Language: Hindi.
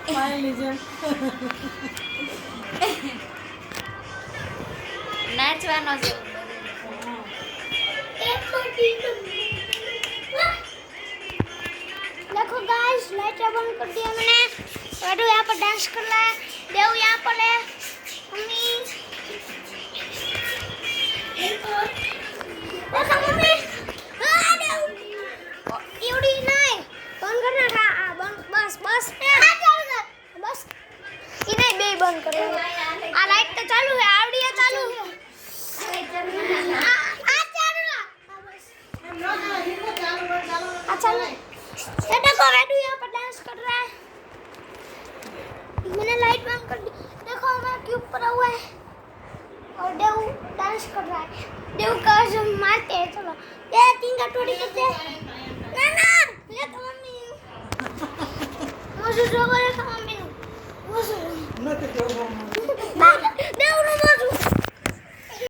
પાણી જેમ નાચવાનો છે देखो गाइस लाइट बंद कर दिया मैंने वैडू यहाँ पर डांस कर रहा है देव यहाँ पर है मम्मी देखो मम्मी देव इवड़ी नहीं बंद करना था बंद बस बस बस ये नहीं बे बंद कर आ लाइट तो चालू है आवड़ी है चालू है आ चालू अच्छा ये देखो वैडू यहाँ पर डांस कर रहा है मैंने लाइट बंद कर दी देखो हमारा क्यूब पड़ा हुआ है और देव डांस कर रहा है देव का जो मारते हैं चलो ये तीन का टोड़ी करते हैं ना ना ये तो मम्मी मुझे जो बोले तो मम्मी मुझे નથી કેવું